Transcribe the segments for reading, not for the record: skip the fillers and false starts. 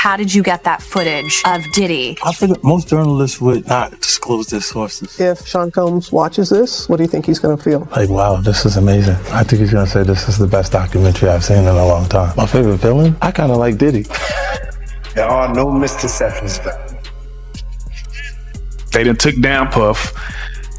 How did you get that footage of Diddy? I figured most journalists would not disclose their sources. If Sean Combs watches this, what do you think he's going to feel? Like, wow, this is amazing. I think he's going to say this is the best documentary I've seen in a long time. My favorite villain? I kind of like Diddy. There are no misconceptions. They done took down Puff.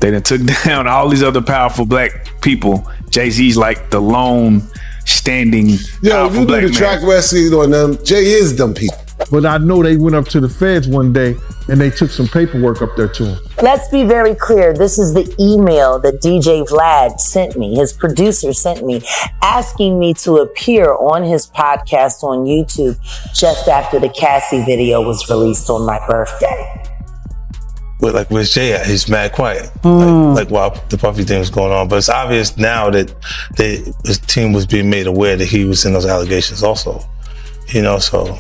They done took down all these other powerful black people. Jay-Z's like the lone standing powerful you black do the man. track wrestling on them. Jay is them people. But I know they went up to the feds one day and they took some paperwork up there to him. Let's be very clear. This is the email that DJ Vlad sent me, his producer sent me, asking me to appear on his podcast on YouTube just after the Cassie video was released on my birthday. But like, where's Jay at? He's mad quiet. Like while the Puffy thing was going on. But it's obvious now that his team was being made aware that he was in those allegations also. You know, so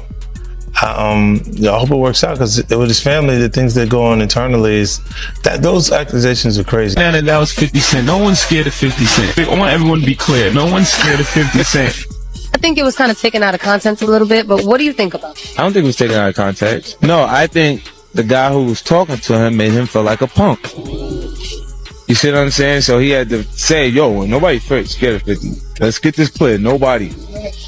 I hope it works out, because with his family, the things that go on internally is that those accusations are crazy. And that was 50 Cent. No one's scared of 50 Cent. I want everyone to be clear. No one's scared of 50 Cent. I think it was kind of taken out of context a little bit, but what do you think about it? I don't think it was taken out of context. No, I think the guy who was talking to him made him feel like a punk. You see what I'm saying? So he had to say, yo, nobody's scared of 50. Let's get this clear. Nobody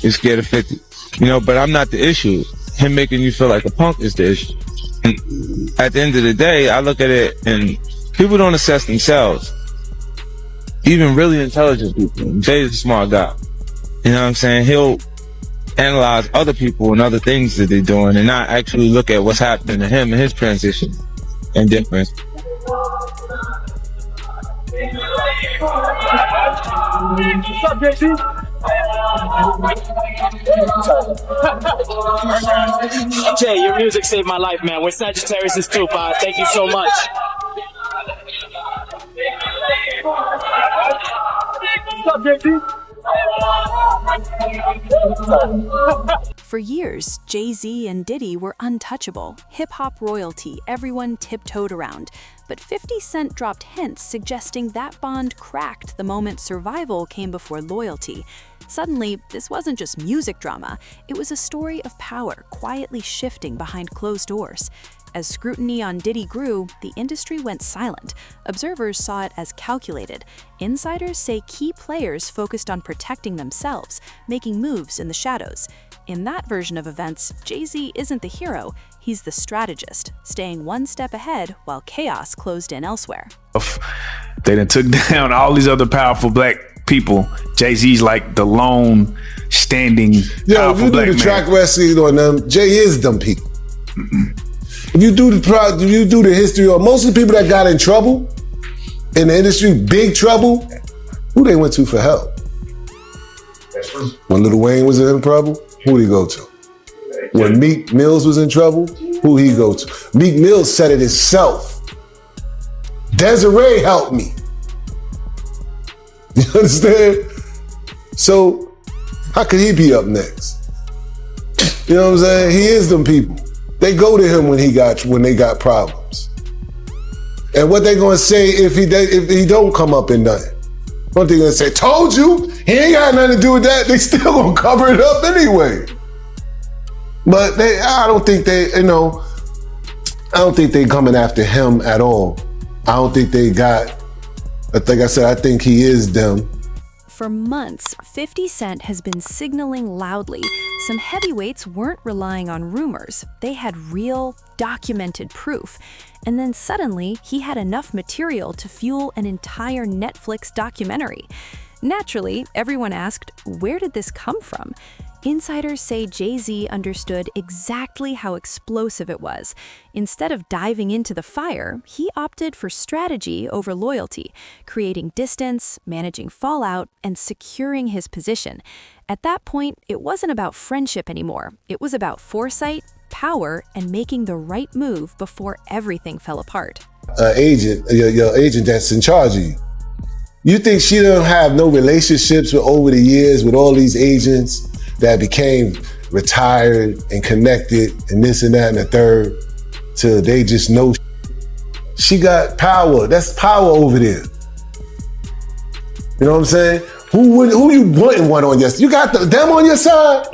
is scared of 50. You know, but I'm not the issue. Him making you feel like a punk is the issue. And at the end of the day, I look at it and people don't assess themselves. Even really intelligent people. Jay's a smart guy. You know what I'm saying? He'll analyze other people and other things that they're doing and not actually look at what's happening to him and his transition and difference. What's up, JC? Jay, your music saved my life, man. We're Sagittarius too, pa. Thank you so much. What's up, JC? For years, Jay-Z and Diddy were untouchable, hip-hop royalty everyone tiptoed around. But 50 Cent dropped hints suggesting that bond cracked the moment survival came before loyalty. Suddenly, this wasn't just music drama, it was a story of power quietly shifting behind closed doors. As scrutiny on Diddy grew, the industry went silent. Observers saw it as calculated. Insiders say key players focused on protecting themselves, making moves in the shadows. In that version of events, Jay-Z isn't the hero, he's the strategist, staying one step ahead while chaos closed in elsewhere. They done took down all these other powerful black people. Jay-Z's like the lone standing powerful black man. You do the track wrestling on them. Jay is them people. If you do the history of most of the people that got in trouble in the industry, big trouble, who they went to for help? When Lil Wayne was in trouble, who did he go to? When Meek Mills was in trouble, who he go to? Meek Mills said it himself. Desiree helped me. You understand? So how could he be up next? You know what I'm saying? He is them people. They go to him when they got problems. And what they gonna say if he don't come up in nothing? What they gonna say? Told you, he ain't got nothing to do with that. They still gonna cover it up anyway. But I don't think they coming after him at all. I don't think they got, like I said, I think he is them. For months, 50 Cent has been signaling loudly some heavyweights weren't relying on rumors. They had real, documented proof. And then suddenly, he had enough material to fuel an entire Netflix documentary. Naturally, everyone asked, where did this come from? Insiders say Jay-Z understood exactly how explosive it was. Instead of diving into the fire, he opted for strategy over loyalty, creating distance, managing fallout, and securing his position. At that point, it wasn't about friendship anymore. It was about foresight, power, and making the right move before everything fell apart. Your agent that's in charge of you. You think she don't have no relationships with over the years with all these agents that became retired and connected and this and that and the third till they just know she got power. That's power over there. You know what I'm saying? Who you wouldn't want on your side? You got them on your side?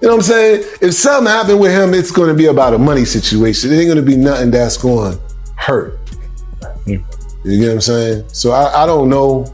You know what I'm saying? If something happened with him, it's going to be about a money situation. It ain't going to be nothing that's going to hurt. You get what I'm saying? So I don't know.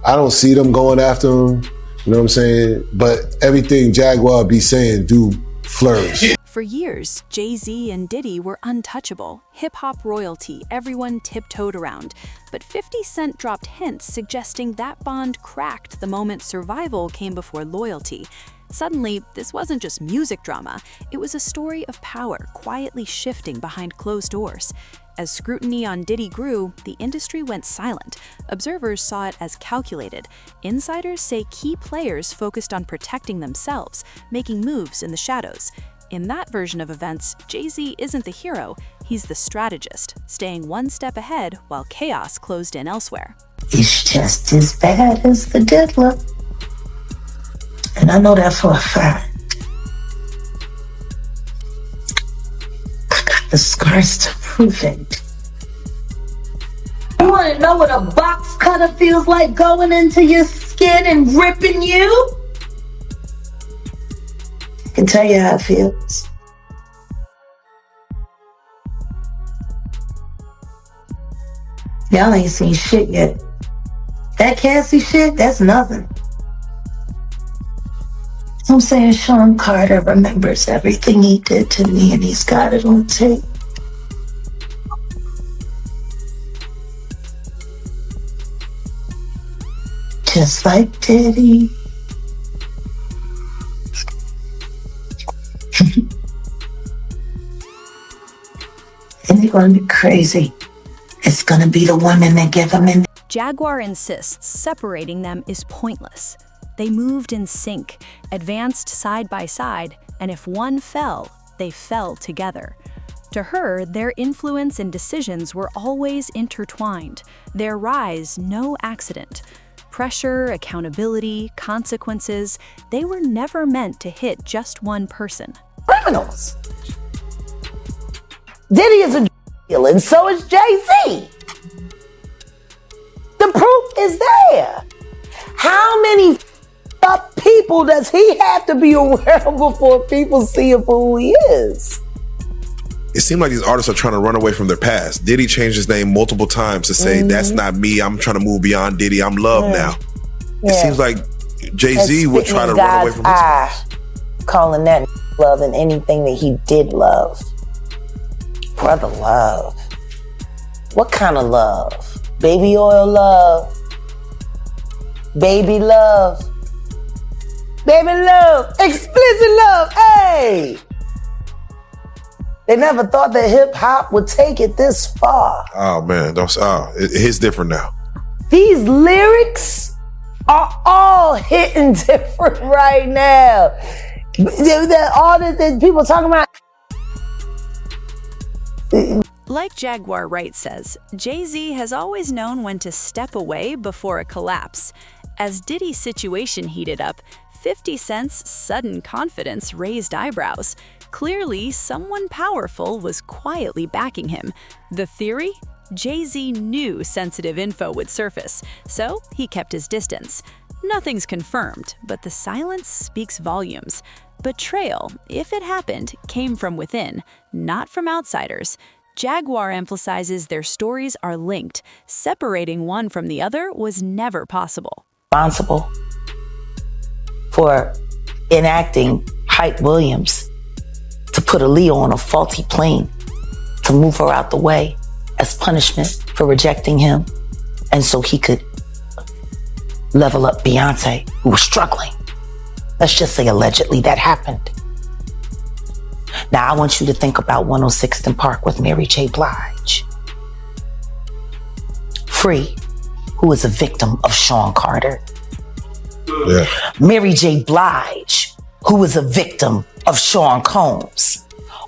I don't see them going after him. You know what I'm saying? But everything Jaguar be saying do flourish. For years, Jay-Z and Diddy were untouchable, hip-hop royalty everyone tiptoed around. But 50 Cent dropped hints suggesting that bond cracked the moment survival came before loyalty. Suddenly, this wasn't just music drama, it was a story of power quietly shifting behind closed doors. As scrutiny on Diddy grew, the industry went silent. Observers saw it as calculated. Insiders say key players focused on protecting themselves, making moves in the shadows. In that version of events, Jay-Z isn't the hero, he's the strategist, staying one step ahead while chaos closed in elsewhere. It's just as bad as the diddler. And I know that for a fact. I got the scars to prove it. You want to know what a box cutter feels like going into your skin and ripping you? I can tell you how it feels. Y'all ain't seen shit yet. That Cassie shit, that's nothing. I'm saying Sean Carter remembers everything he did to me and he's got it on tape. Just like Diddy. And they're gonna be crazy. It's gonna be the women that give them in. Jaguar insists separating them is pointless. They moved in sync, advanced side by side, and if one fell, they fell together. To her, their influence and decisions were always intertwined, their rise no accident. Pressure, accountability, consequences, they were never meant to hit just one person. Criminals. Diddy is a deal, and so is Jay-Z. The proof is there. How many people does he have to be aware of before people see him for who he is? It seems like these artists are trying to run away from their past. Diddy changed his name multiple times to say, that's not me, I'm trying to move beyond Diddy, I'm Love now. It seems like Jay-Z would try to run away from his past. Calling that love and anything that he did love. Brother love. What kind of love? Baby oil love. Baby love. Baby love. Explicit love. Hey! They never thought that hip hop would take it this far. Oh man, it's different now. These lyrics are all hitting different right now. All the people talking about. Like Jaguar Wright says, Jay-Z has always known when to step away before a collapse. As Diddy's situation heated up, 50 Cent's sudden confidence raised eyebrows. Clearly, someone powerful was quietly backing him. The theory? Jay-Z knew sensitive info would surface, so he kept his distance. Nothing's confirmed, but the silence speaks volumes. Betrayal, if it happened, came from within, not from outsiders. Jaguar emphasizes their stories are linked. Separating one from the other was never possible. Responsible for enacting Hype Williams to put Aaliyah on a faulty plane, to move her out the way as punishment for rejecting him, and so he could level up Beyonce, who was struggling. Let's just say allegedly that happened. Now I want you to think about 106th and Park with Mary J. Blige. Free, who is a victim of Sean Carter. Yeah. Mary J. Blige, who is a victim of Sean Combs,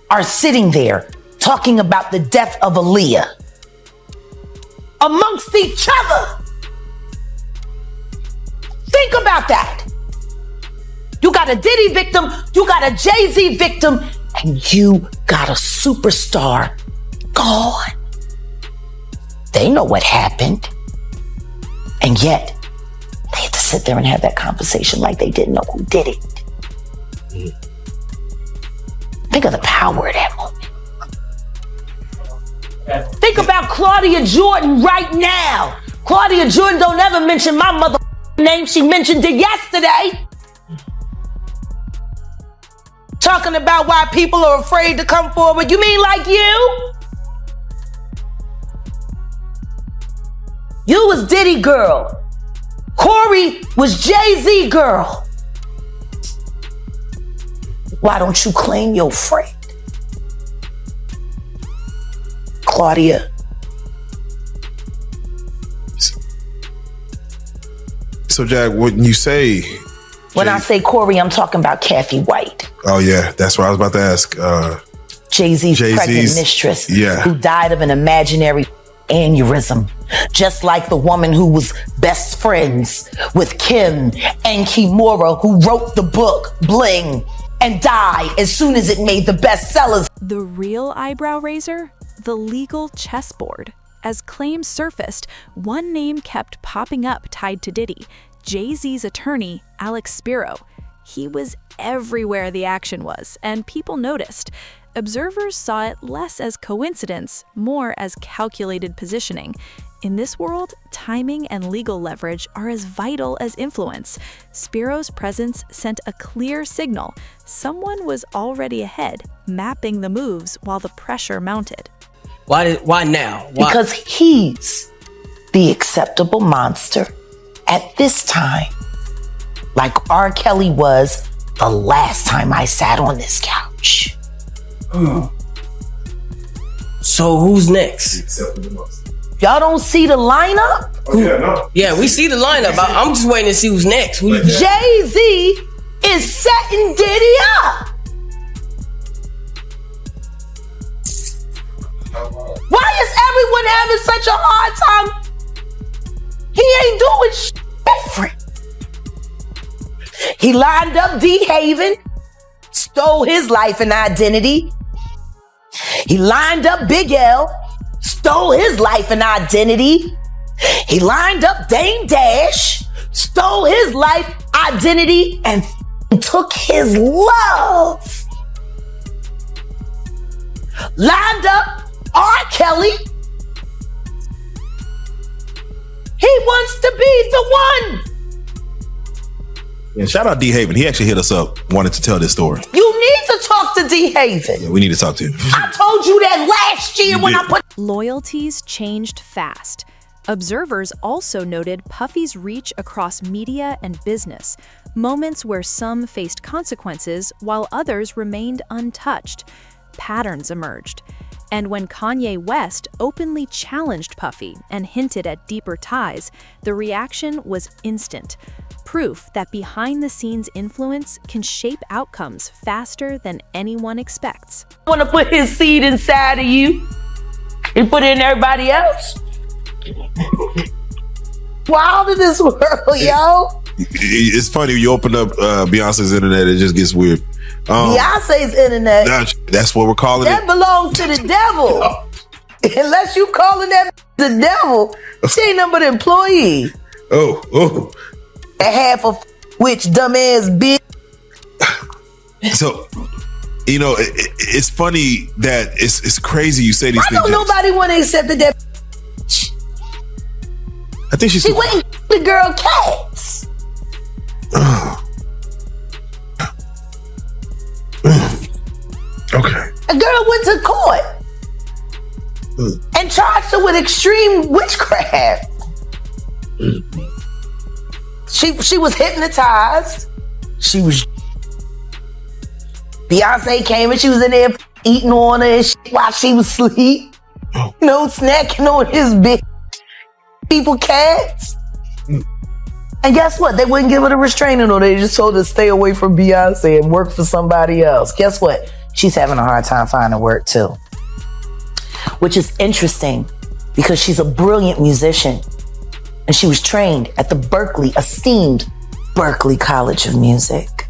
are sitting there talking about the death of Aaliyah amongst each other. Think about that. You got a Diddy victim, you got a Jay-Z victim, and you got a superstar gone. They know what happened. And yet, they had to sit there and have that conversation like they didn't know who did it. Think of the power of that moment. Think about Claudia Jordan right now. Claudia Jordan don't ever mention my mother name. She mentioned it yesterday. Talking about why people are afraid to come forward. You mean like you? You was Diddy girl. Corey was Jay-Z girl. Why don't you claim your friend? Claudia. So, Jack, when you say... When I say Corey, I'm talking about Kathy White. Oh, yeah. That's what I was about to ask. Jay-Z's pregnant mistress, who died of an imaginary aneurysm, just like the woman who was best friends with Kim and Kimura, who wrote the book Bling and died as soon as it made the bestsellers. The real eyebrow raiser? The legal chessboard. As claims surfaced, one name kept popping up tied to Diddy, Jay-Z's attorney, Alex Spiro. He was everywhere the action was, and people noticed. Observers saw it less as coincidence, more as calculated positioning. In this world, timing and legal leverage are as vital as influence. Spiro's presence sent a clear signal. Someone was already ahead, mapping the moves while the pressure mounted. Why now? Why? Because he's the acceptable monster at this time. Like R. Kelly was the last time I sat on this couch. So who's next? Y'all don't see the lineup? Oh, yeah, no. Yeah, we see the lineup. I'm just waiting to see who's next. Jay-Z is setting Diddy up. Why is everyone having such a hard time? He ain't doing shit different. He lined up D. Haven, stole his life and identity. He lined up Big L, stole his life and identity. He lined up Dame Dash, stole his life, identity, and took his love. Lined up R. Kelly. He wants to be the one. Yeah, shout out D. Haven. He actually hit us up, wanted to tell this story. You need to talk to D. Haven. Yeah, we need to talk to him. I told you that last year when I put... Loyalties changed fast. Observers also noted Puffy's reach across media and business, moments where some faced consequences while others remained untouched. Patterns emerged. And when Kanye West openly challenged Puffy and hinted at deeper ties, the reaction was instant. Proof that behind-the-scenes influence can shape outcomes faster than anyone expects. I want to put his seed inside of you and put it in everybody else. Wild in this world, yo. It's funny, you open up Beyonce's internet, it just gets weird. Beyonce's internet. That's what we're calling that it. That belongs to the devil. Unless you calling that the devil, she ain't nothing but an employee. Oh. And half of which dumbass bitch. So, you know, it's funny that it's crazy you say these things. Why don't nobody want to accept that? I think she went and the girl cats. Okay. A girl went to court and charged her with extreme witchcraft. She was hypnotized. Beyonce came and she was in there eating on her and shit while she was asleep. You know, snacking on his big people cats. And guess what? They wouldn't give her the restraining order. They just told her to stay away from Beyonce and work for somebody else. Guess what? She's having a hard time finding work too. Which is interesting because she's a brilliant musician. And she was trained at the esteemed Berklee College of Music.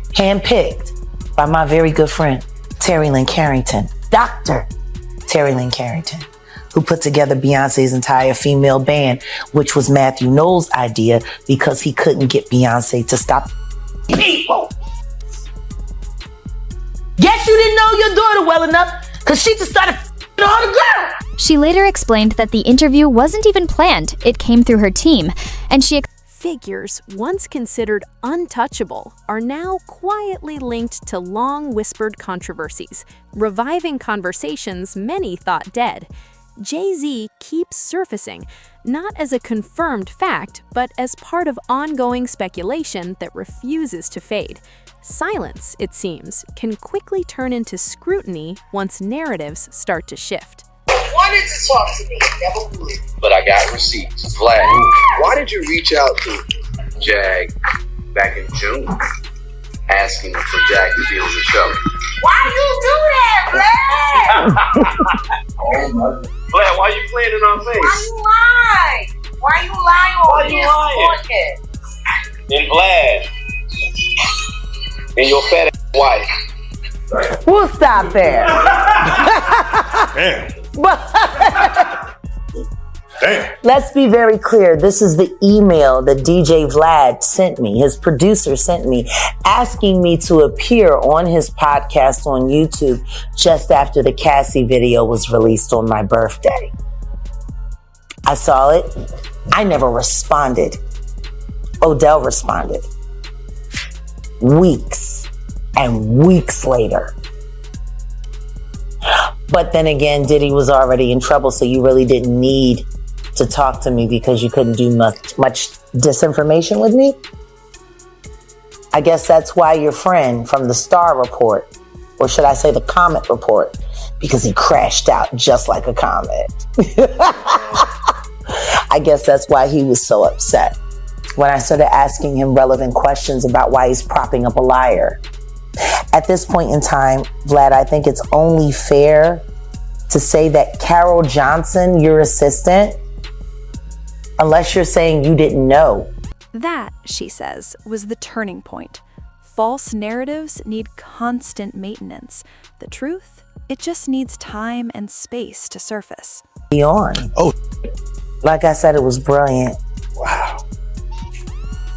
Handpicked by my very good friend, Terry Lynn Carrington, Dr. Terry Lynn Carrington, who put together Beyonce's entire female band, which was Matthew Knowles' idea because he couldn't get Beyonce to stop people. Guess you didn't know your daughter well enough because she just started f***ing all the girls. She later explained that the interview wasn't even planned. It came through her team, and she Figures once considered untouchable are now quietly linked to long-whispered controversies, reviving conversations many thought dead. Jay-Z keeps surfacing, not as a confirmed fact, but as part of ongoing speculation that refuses to fade. Silence, it seems, can quickly turn into scrutiny once narratives start to shift. Wanted to talk to me, never would. But I got receipts. Vlad, why did you reach out to Jag back in June, asking for Jag to be on the show? Why you do that, Vlad? Vlad, why you playing in our face? Why you lying? Why you lying on this podcast? And Vlad, and your fat wife. We'll stop there. Damn. Damn. Let's be very clear. This is the email that DJ Vlad sent me, his producer sent me, asking me to appear on his podcast on YouTube just after the Cassie video was released on my birthday. I saw it. I never responded. Odell responded. Weeks and weeks later. But then again, Diddy was already in trouble, so you really didn't need to talk to me because you couldn't do much disinformation with me. I guess that's why your friend from the Star Report, or should I say the Comet Report, because he crashed out just like a comet. I guess that's why he was so upset when I started asking him relevant questions about why he's propping up a liar. At this point in time, Vlad, I think it's only fair to say that Carol Johnson, your assistant, unless you're saying you didn't know. That, she says, was the turning point. False narratives need constant maintenance. The truth, it just needs time and space to surface. On. Oh. Like I said, it was brilliant. Wow.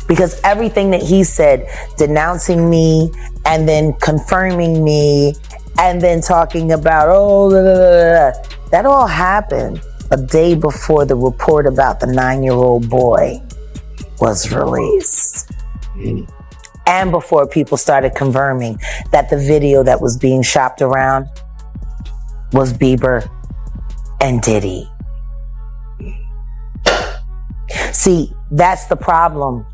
Because everything that he said, denouncing me and then confirming me and then talking about, that all happened a day before the report about the 9-year-old boy was released. And before people started confirming that the video that was being shopped around was Bieber and Diddy. See, that's the problem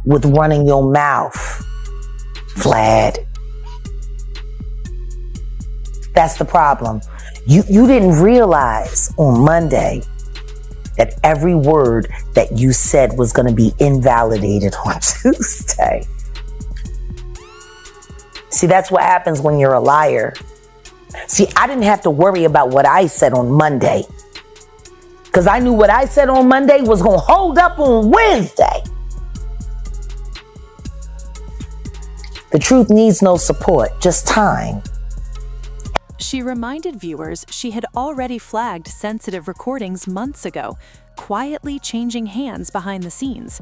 with running your mouth, Vlad. That's the problem. You didn't realize on Monday that every word that you said was going to be invalidated on Tuesday. See, that's what happens when you're a liar. See, I didn't have to worry about what I said on Monday, because I knew what I said on Monday was going to hold up on Wednesday. The truth needs no support, just time. She reminded viewers she had already flagged sensitive recordings months ago, quietly changing hands behind the scenes.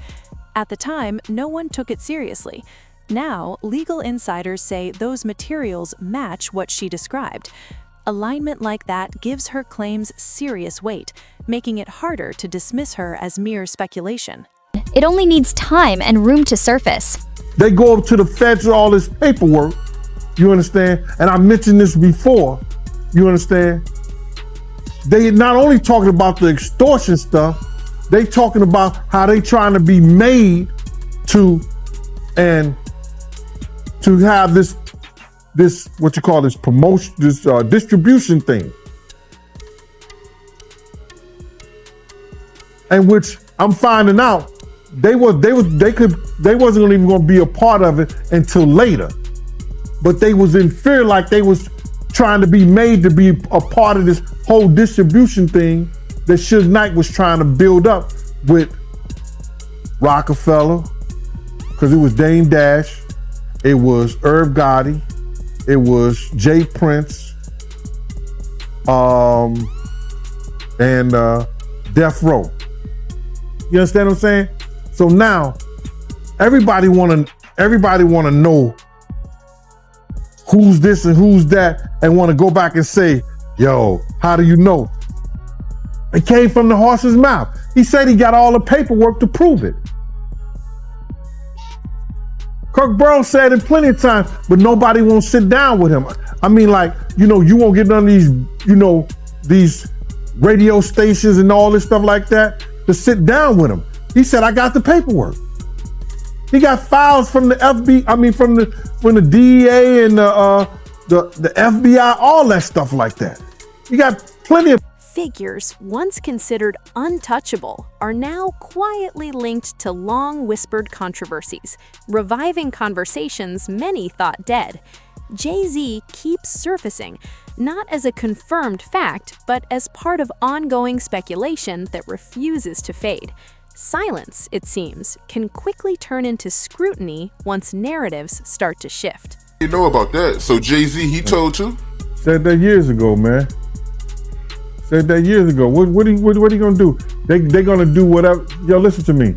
At the time, no one took it seriously. Now, legal insiders say those materials match what she described. Alignment like that gives her claims serious weight, making it harder to dismiss her as mere speculation. It only needs time and room to surface. They go up to the feds with all this paperwork, you understand? And I mentioned this before, you understand? They not only talking about the extortion stuff, they talking about how they trying to be made to have this what you call this promotion, this distribution thing. And which I'm finding out they wasn't even gonna be a part of it until later. But they was in fear, like they was trying to be made to be a part of this whole distribution thing that Suge Knight was trying to build up with Rockefeller, because it was Dame Dash, it was Irv Gotti, it was Jay Prince, and Death Row. You understand what I'm saying? So now everybody wanna know who's this and who's that, and want to go back and say, yo, how do you know? It came from the horse's mouth. He said he got all the paperwork to prove it. Kirk Burrows said it plenty of times, but nobody won't sit down with him. I mean, like, you won't get none of these, these radio stations and all this stuff like that to sit down with him. He said, I got the paperwork. He got files from the from the DEA and the FBI, all that stuff like that. He got plenty of Figures once considered untouchable are now quietly linked to long-whispered controversies, reviving conversations many thought dead. Jay-Z keeps surfacing, not as a confirmed fact, but as part of ongoing speculation that refuses to fade. Silence, it seems, can quickly turn into scrutiny once narratives start to shift. You know about that? So Jay-Z, he told you? Said that years ago, man. Said that years ago. What are you gonna do? They're gonna do whatever. Yo, listen to me.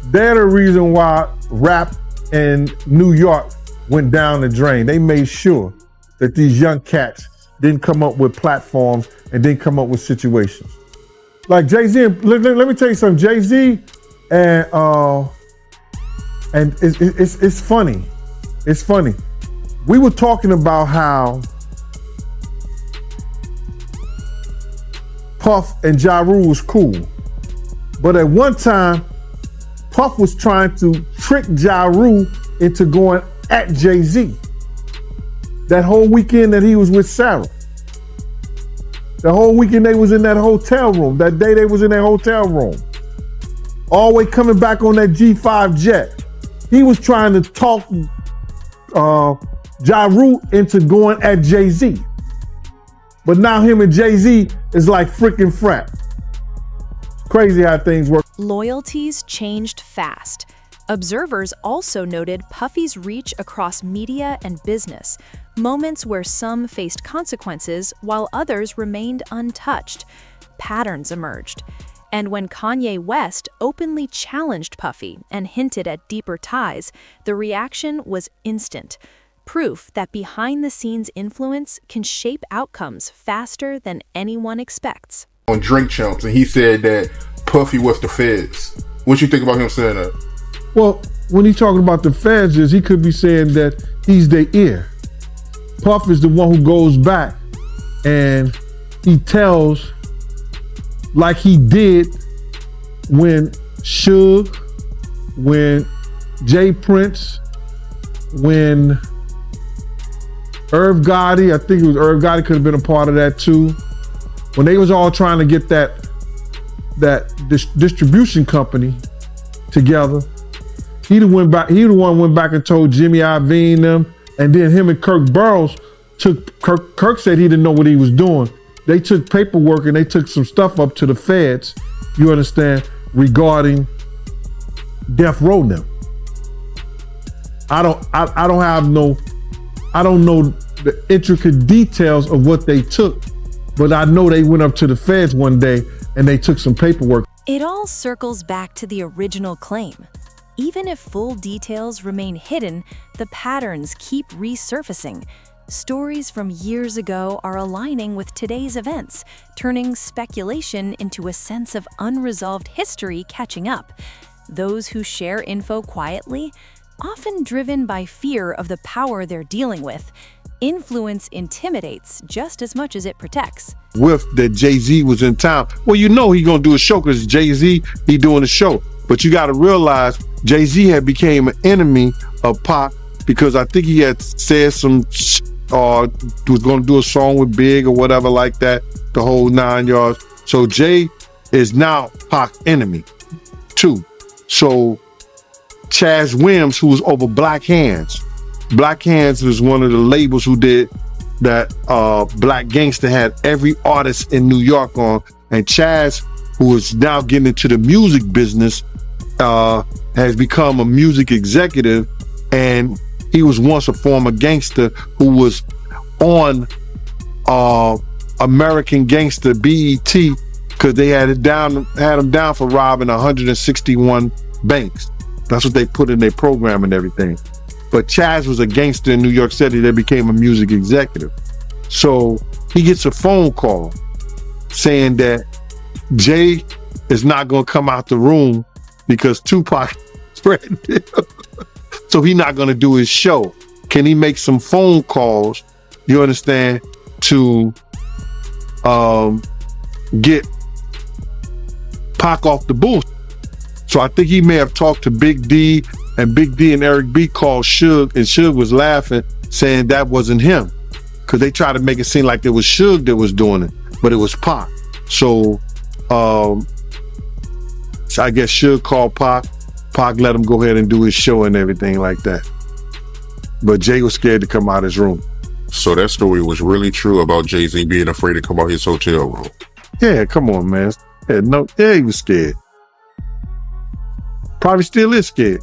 They're the reason why rap in New York went down the drain. They made sure that these young cats didn't come up with platforms and didn't come up with situations. Like Jay-Z, let me tell you something. Jay-Z and it's funny. It's funny. We were talking about how Puff and Ja Rule was cool. But at one time, Puff was trying to trick Ja Rule into going at Jay-Z. That whole weekend that he was with Sarah. The whole weekend they was in that hotel room. That day they was in that hotel room. All the way coming back on that G5 jet. He was trying to talk Ja Rule into going at Jay-Z. But now him and Jay-Z is like freaking frat. Crazy how things work. Loyalties changed fast. Observers also noted Puffy's reach across media and business, moments where some faced consequences while others remained untouched. Patterns emerged. And when Kanye West openly challenged Puffy and hinted at deeper ties, the reaction was instant. Proof that behind-the-scenes influence can shape outcomes faster than anyone expects. On Drink Champs, and he said that Puffy was the Feuds. What you think about him saying that? Well, when he's talking about the Feds, he could be saying that he's their ear. Puff is the one who goes back and he tells, like he did when Suge, when Jay Prince, when Irv Gotti, I think it was Irv Gotti could have been a part of that too. When they was all trying to get that distribution company together, he the one went back and told Jimmy Iovine them, and then him and Kirk Burrows Kirk said he didn't know what he was doing. They took paperwork and they took some stuff up to the feds, you understand, regarding Death Row now. I don't know the intricate details of what they took, but I know they went up to the feds one day and they took some paperwork. It all circles back to the original claim. Even if full details remain hidden, the patterns keep resurfacing. Stories from years ago are aligning with today's events, turning speculation into a sense of unresolved history catching up. Those who share info quietly, often driven by fear of the power they're dealing with. Influence intimidates just as much as it protects. With that Jay-Z was in town. Well, you know he gonna do a show because Jay-Z, he doing a show. But you gotta realize Jay-Z had became an enemy of Pac because I think he had said some was gonna do a song with Big or whatever like that, the whole 9 yards. So Jay is now Pac's enemy too. So Chaz Williams, who was over Black Hands. Black Hands was one of the labels who did that Black Gangster had every artist in New York on. And Chaz, who is now getting into the music business, has become a music executive. And he was once a former gangster who was on American Gangster BET because they had him down for robbing 161 banks. That's what they put in their program and everything. but Chaz was a gangster in New York City that became a music executive. So he gets a phone call saying that Jay is not gonna come out the room because Tupac threatened him. So he's not gonna do his show. Can he make some phone calls, you understand, to get Pac off the bullshit? So I think he may have talked to Big D, and Big D and Eric B called Suge, and Suge was laughing, saying that wasn't him. Because they tried to make it seem like it was Suge that was doing it, but it was Pac. So I guess Suge called Pac. Pac let him go ahead and do his show and everything like that. But Jay was scared to come out his room. So that story was really true about Jay-Z being afraid to come out his hotel room. Yeah, come on, man. Yeah, he was scared. Probably still is scared.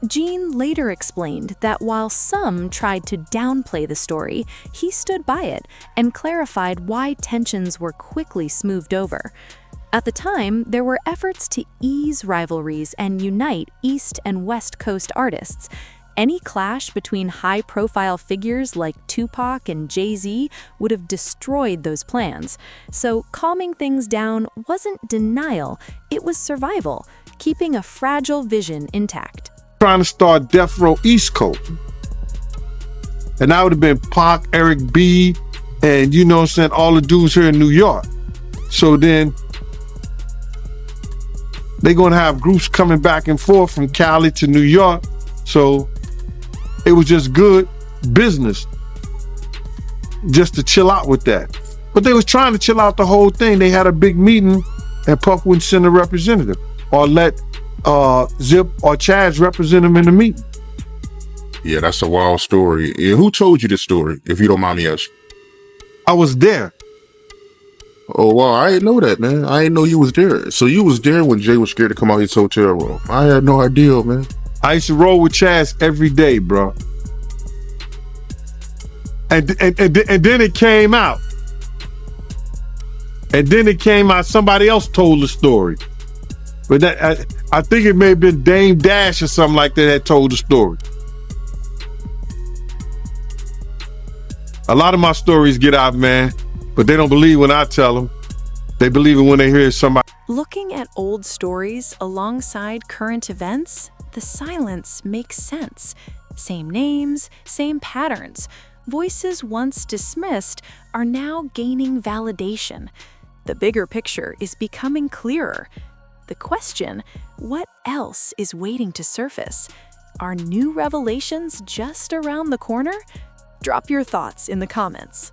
Gene later explained that while some tried to downplay the story, he stood by it and clarified why tensions were quickly smoothed over. At the time, there were efforts to ease rivalries and unite East and West Coast artists. Any clash between high-profile figures like Tupac and Jay-Z would have destroyed those plans. So calming things down wasn't denial, it was survival, keeping a fragile vision intact. Trying to start Death Row East Coast. And that would have been Pac, Eric B, and you know what I'm saying, all the dudes here in New York. So then they're gonna have groups coming back and forth from Cali to New York. So it was just good business just to chill out with that. But they was trying to chill out the whole thing. They had a big meeting and Puff wouldn't send a representative or let Zip or Chaz represent him in the meeting. Yeah, that's a wild story. Yeah, who told you this story, if you don't mind me asking? I was there. Oh, wow, I didn't know that, man. I didn't know you was there. So you was there when Jay was scared to come out his hotel room. I had no idea, man. I used to roll with Chaz every day, bro. And then it came out. And then it came out, somebody else told the story. But that, I think it may have been Dame Dash or something like that told the story. A lot of my stories get out, man, but they don't believe when I tell them. They believe it when they hear somebody. Looking at old stories alongside current events, the silence makes sense. Same names, same patterns. Voices once dismissed are now gaining validation. The bigger picture is becoming clearer. The question, what else is waiting to surface? Are new revelations just around the corner? Drop your thoughts in the comments.